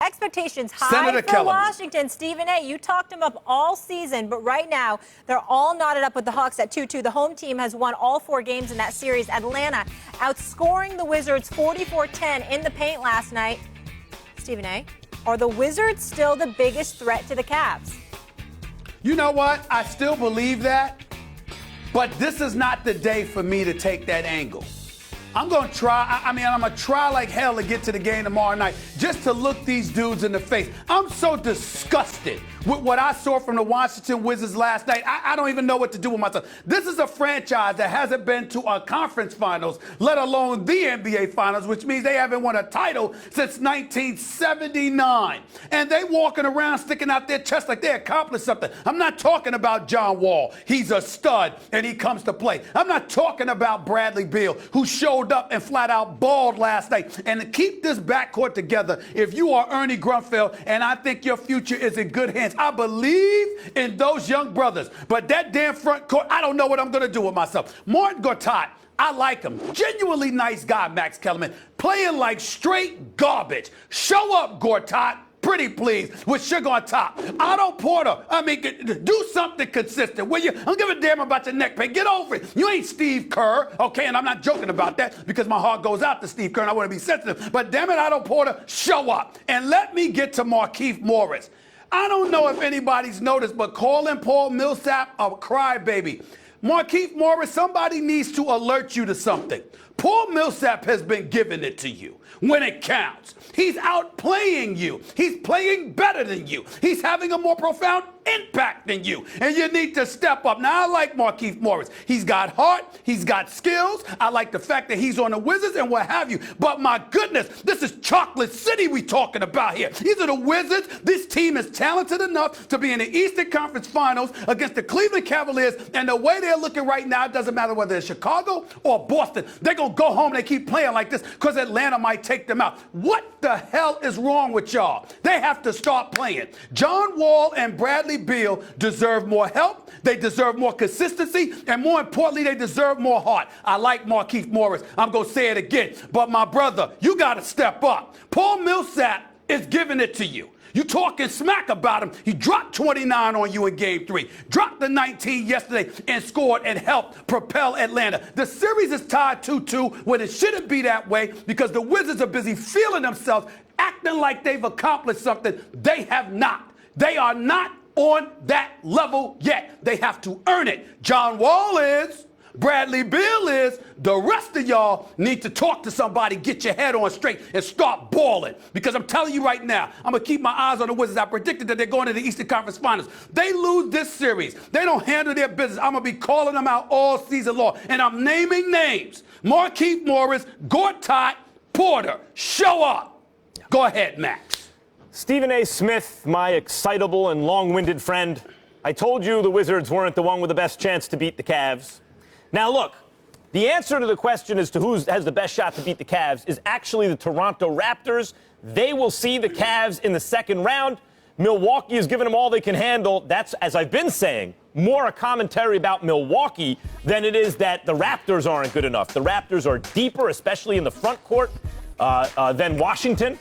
expectations high Senator for Kellerman. Washington. Stephen A., you talked them up all season, but right now they're all knotted up with the Hawks at 2-2. The home team has won all 4 games in that series. Atlanta outscoring the Wizards 44-10 in the paint last night. Stephen A., are the Wizards still the biggest threat to the Cavs? You know what? I still believe that, but this is not the day for me to take that angle. I'm going to try. I'm going to try like hell to get to the game tomorrow night just to look these dudes in the face. I'm so disgusted with what I saw from the Washington Wizards last night. I don't even know what to do with myself. This is a franchise that hasn't been to a conference finals, let alone the NBA finals, which means they haven't won a title since 1979. And they walking around sticking out their chest like they accomplished something. I'm not talking about John Wall. He's a stud and he comes to play. I'm not talking about Bradley Beal, who showed up and flat out balled last night. And to keep this backcourt together, if you are Ernie Grunfeld, and I think your future is in good hands, I believe in those young brothers. But that damn front court, I don't know what I'm going to do with myself. Martin Gortat, I like him. Genuinely nice guy, Max Kellerman. Playing like straight garbage. Show up, Gortat. Pretty please, with sugar on top. Otto Porter, do something consistent, will you? I don't give a damn about your neck pain. Get over it. You ain't Steve Kerr, okay? And I'm not joking about that because my heart goes out to Steve Kerr and I want to be sensitive. But damn it, Otto Porter, show up. And let me get to Markieff Morris. I don't know if anybody's noticed, but calling Paul Millsap a crybaby. Markieff Morris, somebody needs to alert you to something. Paul Millsap has been giving it to you when it counts. He's outplaying you. He's playing better than you. He's having a more profound impact than you. And you need to step up. Now, I like Markieff Morris. He's got heart. He's got skills. I like the fact that he's on the Wizards and what have you. But my goodness, this is Chocolate City we talking about here. These are the Wizards. This team is talented enough to be in the Eastern Conference Finals against the Cleveland Cavaliers. And the way they're looking right now, it doesn't matter whether it's Chicago or Boston. They're going to go home and they keep playing like this because Atlanta might take them out. What the hell is wrong with y'all? They have to start playing. John Wall and Bradley Beal deserve more help. They deserve more consistency. And more importantly, they deserve more heart. I like Markieff Morris. I'm going to say it again. But my brother, you got to step up. Paul Millsap is giving it to you. You talking smack about him. He dropped 29 on you in Game 3. Dropped the 19 yesterday and scored and helped propel Atlanta. The series is tied 2-2 when it shouldn't be that way because the Wizards are busy feeling themselves, acting like they've accomplished something. They have not. They are not on that level yet. They have to earn it. John Wall is. Bradley Beal is. The rest of y'all need to talk to somebody, get your head on straight, and start balling. Because I'm telling you right now, I'm going to keep my eyes on the Wizards. I predicted that they're going to the Eastern Conference Finals. They lose this series. They don't handle their business. I'm going to be calling them out all season long. And I'm naming names. Markieff Morris, Gortat, Porter. Show up. Go ahead, Max. Stephen A. Smith, my excitable and long-winded friend. I told you the Wizards weren't the one with the best chance to beat the Cavs. Now, look, the answer to the question as to who has the best shot to beat the Cavs is actually the Toronto Raptors. They will see the Cavs in the second round. Milwaukee has given them all they can handle. That's, as I've been saying, more a commentary about Milwaukee than it is that the Raptors aren't good enough. The Raptors are deeper, especially in the front court, than Washington.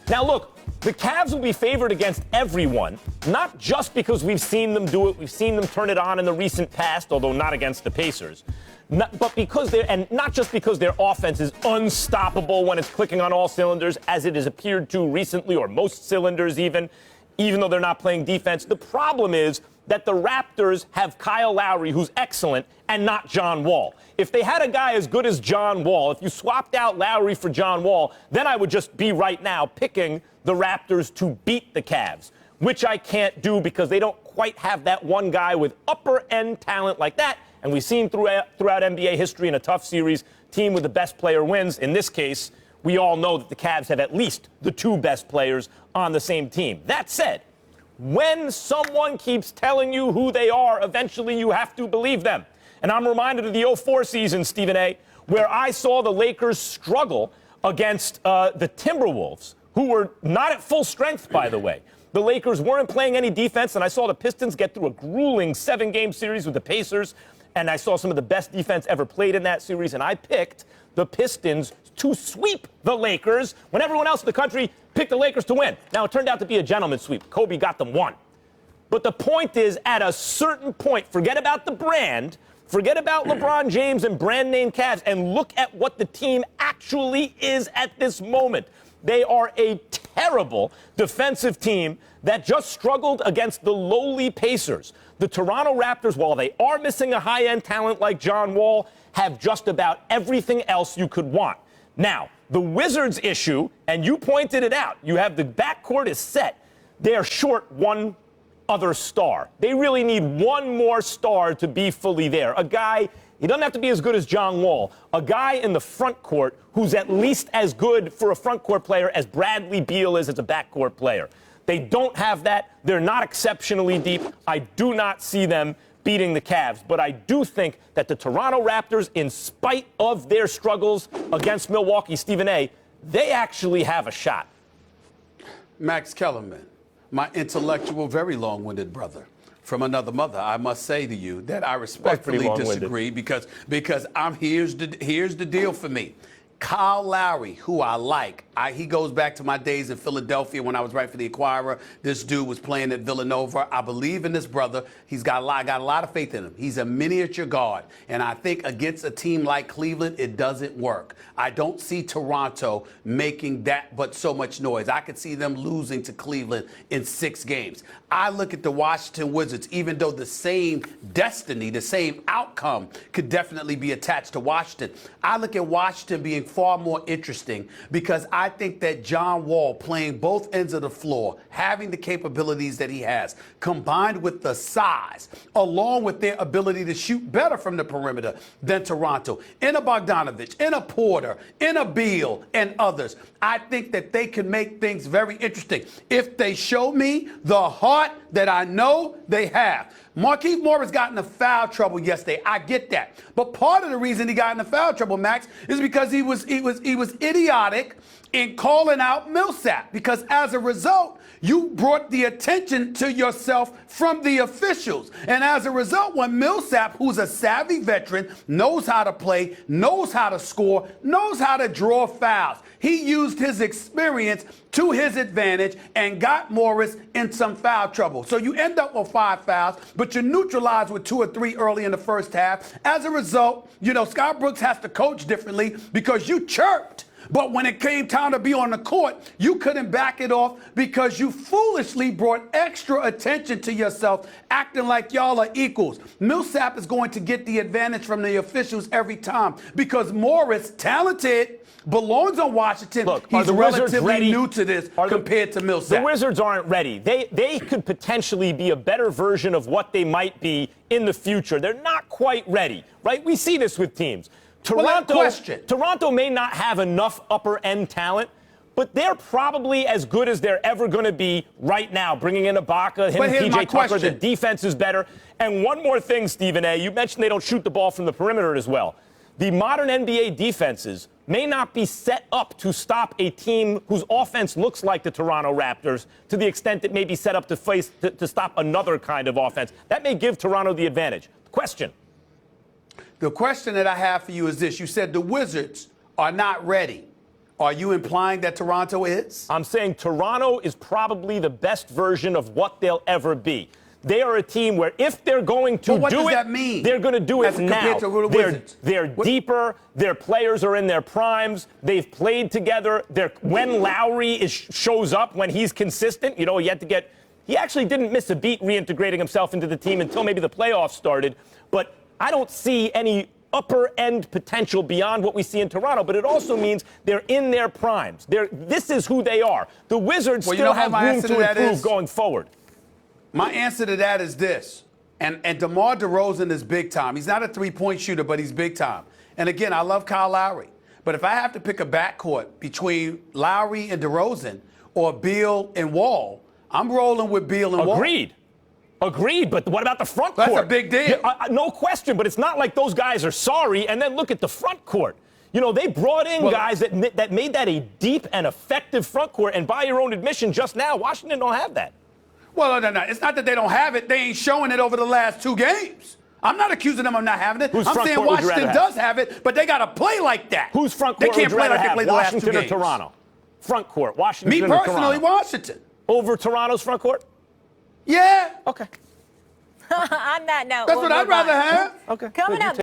Now, look, the Cavs will be favored against everyone, not just because we've seen them do it, we've seen them turn it on in the recent past, although not against the Pacers, but because and not just because their offense is unstoppable when it's clicking on all cylinders, as it has appeared to recently, or most cylinders even though they're not playing defense. The problem is that the Raptors have Kyle Lowry, who's excellent, and not John Wall. If they had a guy as good as John Wall, if you swapped out Lowry for John Wall, then I would just be right now picking the Raptors to beat the Cavs, which I can't do because they don't quite have that one guy with upper-end talent like that. And we've seen throughout NBA history in a tough series, team with the best player wins. In this case, we all know that the Cavs have at least the 2 best players on the same team. That said, when someone keeps telling you who they are, eventually you have to believe them. And I'm reminded of the 04 season, Stephen A., where I saw the Lakers struggle against the Timberwolves, who were not at full strength, by the way. The Lakers weren't playing any defense, and I saw the Pistons get through a grueling 7-game series with the Pacers, and I saw some of the best defense ever played in that series, and I picked the Pistons to sweep the Lakers when everyone else in the country picked the Lakers to win. Now, it turned out to be a gentleman's sweep. Kobe got them one. But the point is, at a certain point, forget about the brand, forget about LeBron James and brand name Cavs, and look at what the team actually is at this moment. They are a terrible defensive team that just struggled against the lowly Pacers. The Toronto Raptors, while they are missing a high-end talent like John Wall, have just about everything else you could want. Now, the Wizards issue, and you pointed it out, you have the backcourt is set. They are short one other star. They really need one more star to be fully there. A guy, he doesn't have to be as good as John Wall, a guy in the front court who's at least as good for a front court player as Bradley Beal is as a backcourt player. They don't have that. They're not exceptionally deep. I do not see them beating the Cavs, but I do think that the Toronto Raptors, in spite of their struggles against Milwaukee, Stephen A., they actually have a shot. Max Kellerman, my intellectual, very long-winded brother from another mother, I must say to you that I respectfully disagree because here's the deal for me. Kyle Lowry, who I like, he goes back to my days in Philadelphia when I was writing for the Inquirer. This dude was playing at Villanova. I believe in this brother. He's got a lot of faith in him. He's a miniature guard, and I think against a team like Cleveland, it doesn't work. I don't see Toronto making that but so much noise. I could see them losing to Cleveland in 6 games. I look at the Washington Wizards, even though the same destiny, the same outcome could definitely be attached to Washington. I look at Washington being far more interesting because I think that John Wall playing both ends of the floor, having the capabilities that he has, combined with the size, along with their ability to shoot better from the perimeter than Toronto, in a Bogdanovich, in a Porter, in a Beal, and others, I think that they can make things very interesting if they show me the heart that I know they have. Markieff Morris got into foul trouble yesterday. I get that. But part of the reason he got into foul trouble, Max, is because he was idiotic in calling out Millsap. Because as a result, you brought the attention to yourself from the officials. And as a result, when Millsap, who's a savvy veteran, knows how to play, knows how to score, knows how to draw fouls, he used his experience to his advantage and got Morris in some foul trouble. So you end up with 5 fouls, but you're neutralized with 2 or 3 early in the first half. As a result, Scott Brooks has to coach differently because you chirped. But when it came time to be on the court, you couldn't back it off because you foolishly brought extra attention to yourself, acting like y'all are equals. Millsap is going to get the advantage from the officials every time because Morris, talented, belongs on Washington. Look, he's relatively new to this compared to Millsap. The Wizards aren't ready. They could potentially be a better version of what they might be in the future. They're not quite ready, right? We see this with teams. Toronto may not have enough upper-end talent, but they're probably as good as they're ever going to be right now, bringing in Ibaka, him and PJ Tucker. The defense is better. And one more thing, Stephen A., you mentioned they don't shoot the ball from the perimeter as well. The modern NBA defenses may not be set up to stop a team whose offense looks like the Toronto Raptors to the extent it may be set up to stop another kind of offense. That may give Toronto the advantage. Question. The question that I have for you is this. You said the Wizards are not ready. Are you implying that Toronto is? I'm saying Toronto is probably the best version of what they'll ever be. They are a team where if they're going to do it, they're going to do it now. They're deeper. Their players are in their primes. They've played together. When Lowry shows up, when he's consistent, he actually didn't miss a beat reintegrating himself into the team until maybe the playoffs started. But I don't see any upper-end potential beyond what we see in Toronto, but it also means they're in their primes. This is who they are. The Wizards still have room to improve going forward. My answer to that is this, and DeMar DeRozan is big time. He's not a three-point shooter, but he's big time. And again, I love Kyle Lowry. But if I have to pick a backcourt between Lowry and DeRozan or Beal and Wall, I'm rolling with Beal and Wall. Agreed, but what about the front court? That's a big deal. No question, but it's not like those guys are sorry. And then look at the front court. They brought in guys that made that a deep and effective front court. And by your own admission just now, Washington don't have that. Well, no. It's not that they don't have it. They ain't showing it over the last 2 games. I'm not accusing them of not having it. Whose I'm front saying court would you Washington rather have? does have it, but they got to play like that. Whose front They court can't would you play rather like they have, played the last 2 Washington or games. Toronto? Front court, Washington Me or personally, Toronto? Washington. Over Toronto's front court? Yeah. Okay. On that note, That's what I'd rather have. Okay. Coming Good, you up.